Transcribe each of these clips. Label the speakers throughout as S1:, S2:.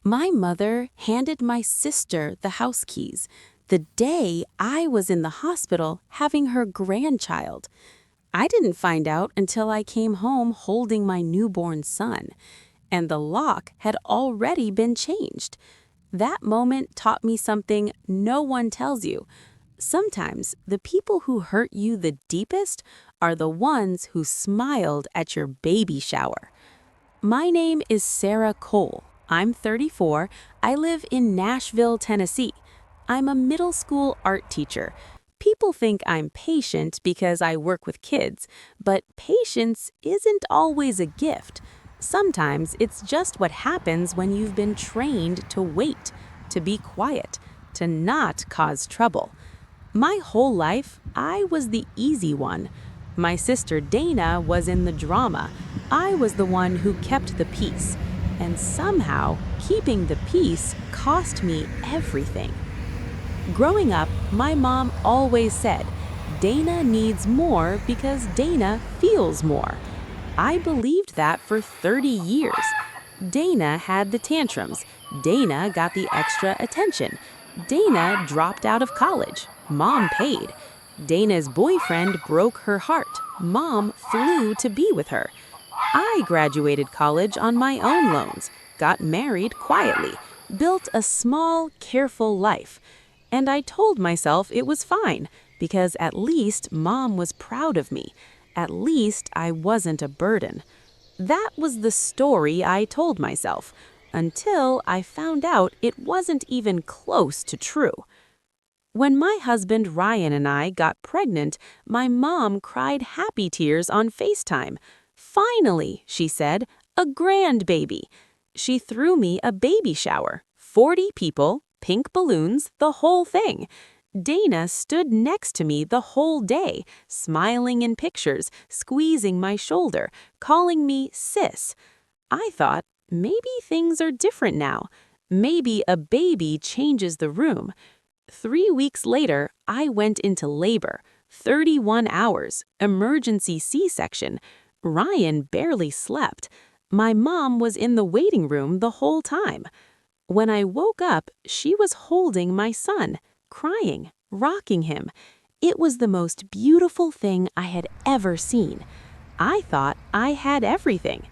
S1: My mother handed my sister the house keys the day I was in the hospital having her grandchild. I didn't find out until I came home holding my newborn son, and the lock had already been changed. That moment taught me something no one tells you. Sometimes the people who hurt you the deepest are the ones who smiled at your baby shower. My name is Sarah Cole. I'm 34. I live in Nashville, Tennessee. I'm a middle school art teacher. People think I'm patient because I work with kids, but patience isn't always a gift. Sometimes it's just what happens when you've been trained to wait, to be quiet, to not cause trouble. My whole life, I was the easy one. My sister Dana was in the drama. I was the one who kept the peace. And somehow, keeping the peace cost me everything. Growing up, my mom always said, Dana needs more because Dana feels more. I believed that for 30 years. Dana had the tantrums. Dana got the extra attention. Dana dropped out of college. Mom paid. Dana's boyfriend broke her heart. Mom flew to be with her. I graduated college on my own loans, got married quietly, built a small, careful life. And I told myself it was fine, because at least Mom was proud of me. At least I wasn't a burden. That was the story I told myself, until I found out it wasn't even close to true. When my husband Ryan and I got pregnant, my mom cried happy tears on FaceTime. Finally, she said, a grandbaby. She threw me a baby shower, 40 people, pink balloons, the whole thing. Dana stood next to me the whole day, smiling in pictures, squeezing my shoulder, calling me sis. I thought, maybe things are different now. Maybe a baby changes the room. 3 weeks later, I went into labor, 31 hours, emergency C-section. Ryan barely slept. My mom was in the waiting room the whole time. When I woke up, she was holding my son, crying, rocking him. It was the most beautiful thing I had ever seen. I thought I had everything.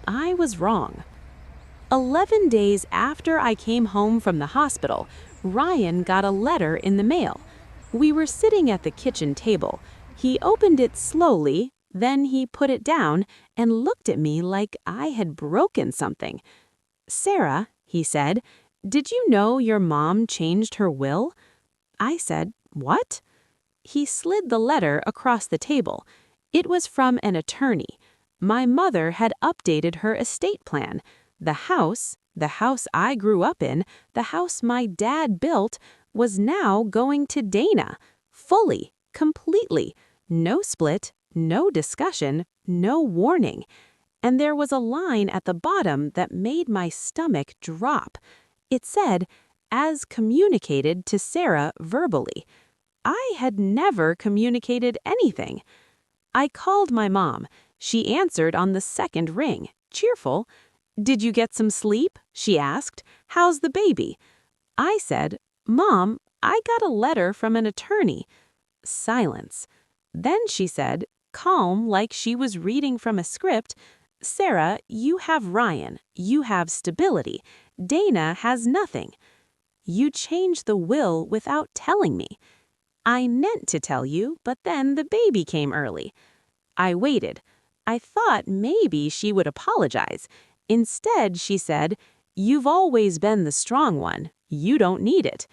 S1: I was wrong. 11 days after I came home from the hospital, Ryan got a letter in the mail. We were sitting at the kitchen table. He opened it slowly, then he put it down and looked at me like I had broken something. Sarah, he said, did you know your mom changed her will? I said, what? He slid the letter across the table. It was from an attorney. My mother had updated her estate plan. The house I grew up in, the house my dad built, was now going to Dana. Fully, completely. No split, no discussion, no warning. And there was a line at the bottom that made my stomach drop. It said, as communicated to Sarah verbally. I had never communicated anything. I called my mom. She answered on the second ring, cheerful. Did you get some sleep? She asked. How's the baby? I said, Mom, I got a letter from an attorney. Silence. Then she said, calm like she was reading from a script, Sarah, you have Ryan. You have stability. Dana has nothing. You changed the will without telling me. I meant to tell you, but then the baby came early. I waited. I thought maybe she would apologize. Instead, she said, you've always been the strong one. You don't need it.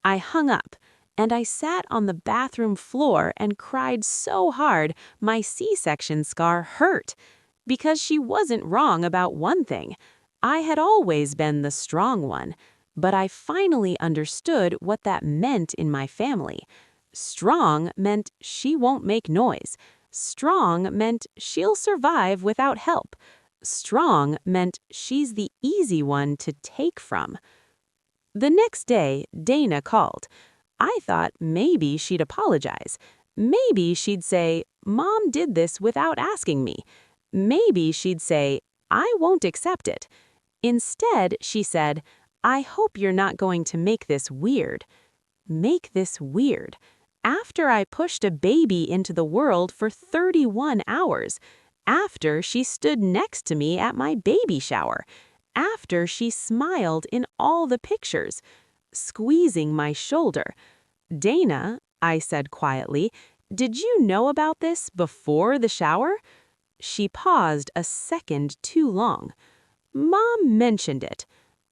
S1: I hung up, and I sat on the bathroom floor and cried so hard my C-section scar hurt. Because she wasn't wrong about one thing. I had always been the strong one. But I finally understood what that meant in my family. Strong meant she won't make noise. Strong meant she'll survive without help. Strong meant she's the easy one to take from. The next day, Dana called. I thought maybe she'd apologize. Maybe she'd say, Mom did this without asking me. Maybe she'd say, I won't accept it. Instead, she said, "I hope you're not going to make this weird." Make this weird. After I pushed a baby into the world for 31 hours. After she stood next to me at my baby shower. After she smiled in all the pictures. Squeezing my shoulder. "Dana," I said quietly, "did you know about this before the shower?" She paused a second too long. "Mom mentioned it."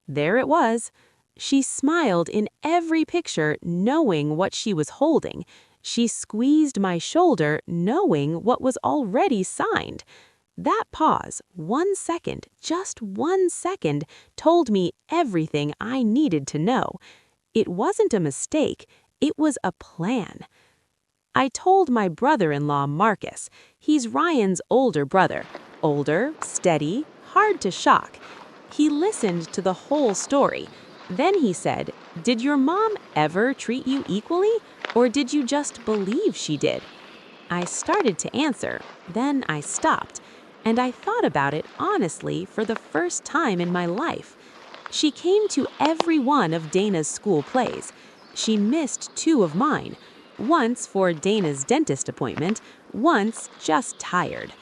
S1: There it was. She smiled in every picture, knowing what she was holding. She squeezed my shoulder, knowing what was already signed. That pause, 1 second, just 1 second, told me everything I needed to know. It wasn't a mistake, it was a plan. I told my brother-in-law, Marcus. He's Ryan's older brother. Older, steady, hard to shock. He listened to the whole story. Then he said, "Did your mom ever treat you equally? Or did you just believe she did?" I started to answer, then I stopped, and I thought about it honestly for the first time in my life. She came to every one of Dana's school plays. She missed 2 of mine, once for Dana's dentist appointment, once just tired.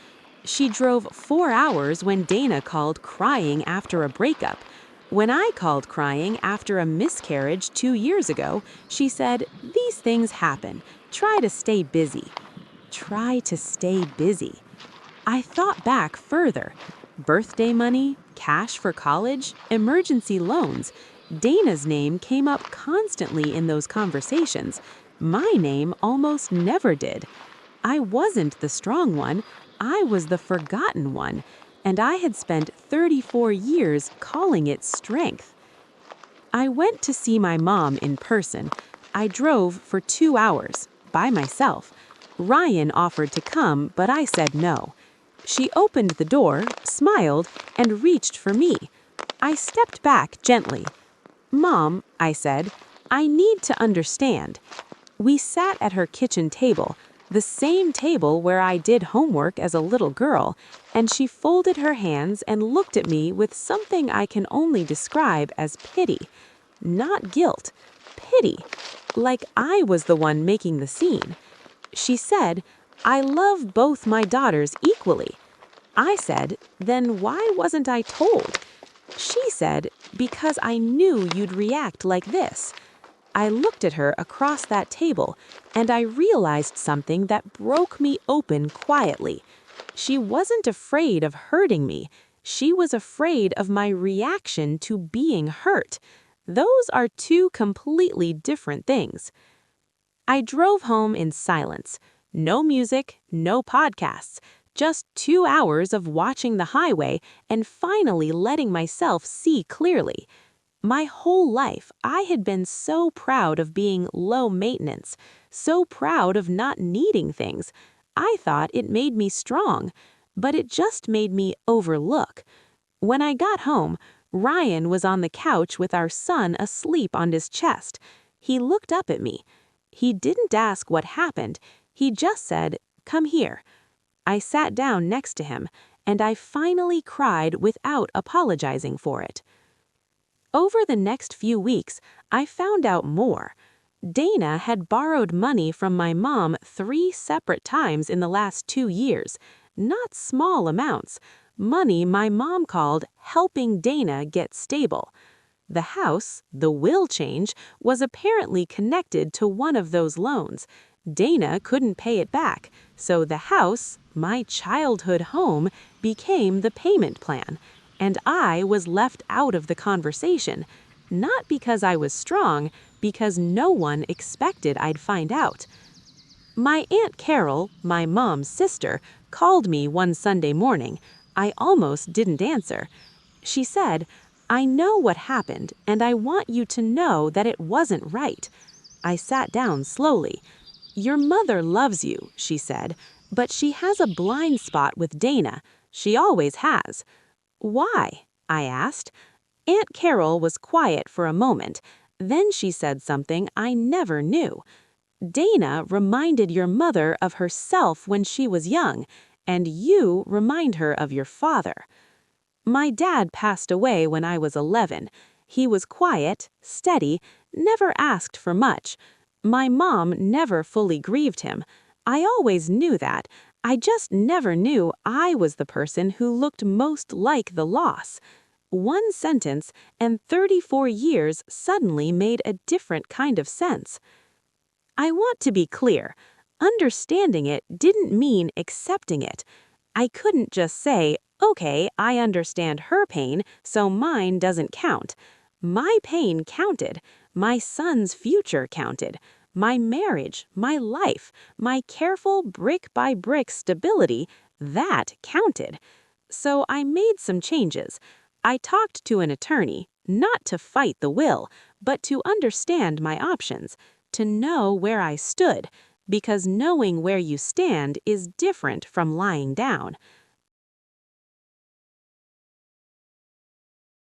S1: She drove 4 hours when Dana called crying after a breakup. When I called crying after a miscarriage 2 years ago, she said, "These things happen. Try to stay busy." Try to stay busy. I thought back further. Birthday money, cash for college, emergency loans. Dana's name came up constantly in those conversations. My name almost never did. I wasn't the strong one. I was the forgotten one. And I had spent 34 years calling it strength. I went to see my mom in person. I drove for 2 hours, by myself. Ryan offered to come, but I said no. She opened the door, smiled, and reached for me. I stepped back gently. "Mom," I said, "I need to understand." We sat at her kitchen table, the same table where I did homework as a little girl, and she folded her hands and looked at me with something I can only describe as pity. Not guilt, pity, like I was the one making the scene. She said, "I love both my daughters equally." I said, "Then why wasn't I told?" She said, "Because I knew you'd react like this." I looked at her across that table, and I realized something that broke me open quietly. She wasn't afraid of hurting me. She was afraid of my reaction to being hurt. Those are 2 completely different things. I drove home in silence. No music, no podcasts. Just 2 hours of watching the highway and finally letting myself see clearly. My whole life, I had been so proud of being low maintenance, so proud of not needing things. I thought it made me strong, but it just made me overlook. When I got home, Ryan was on the couch with our son asleep on his chest. He looked up at me. He didn't ask what happened. He just said, "Come here." I sat down next to him, and I finally cried without apologizing for it. Over the next few weeks, I found out more. Dana had borrowed money from my mom 3 separate times in the last 2 years. Not small amounts. Money my mom called helping Dana get stable. The house, the will change, was apparently connected to one of those loans. Dana couldn't pay it back, so the house, my childhood home, became the payment plan. And I was left out of the conversation, not because I was strong, because no one expected I'd find out. My Aunt Carol, my mom's sister, called me one Sunday morning. I almost didn't answer. She said, "I know what happened, and I want you to know that it wasn't right." I sat down slowly. "Your mother loves you," she said, "but she has a blind spot with Dana. She always has." "Why?" I asked. Aunt Carol was quiet for a moment. Then she said something I never knew. "Dana reminded your mother of herself when she was young, and you remind her of your father." My dad passed away when I was 11. He was quiet, steady, never asked for much. My mom never fully grieved him. I always knew that. I just never knew I was the person who looked most like the loss. One sentence and 34 years suddenly made a different kind of sense. I want to be clear. Understanding it didn't mean accepting it. I couldn't just say, okay, I understand her pain, so mine doesn't count. My pain counted. My son's future counted. My marriage, my life, my careful brick-by-brick stability, that counted. So I made some changes. I talked to an attorney, not to fight the will, but to understand my options, to know where I stood, because knowing where you stand is different from lying down.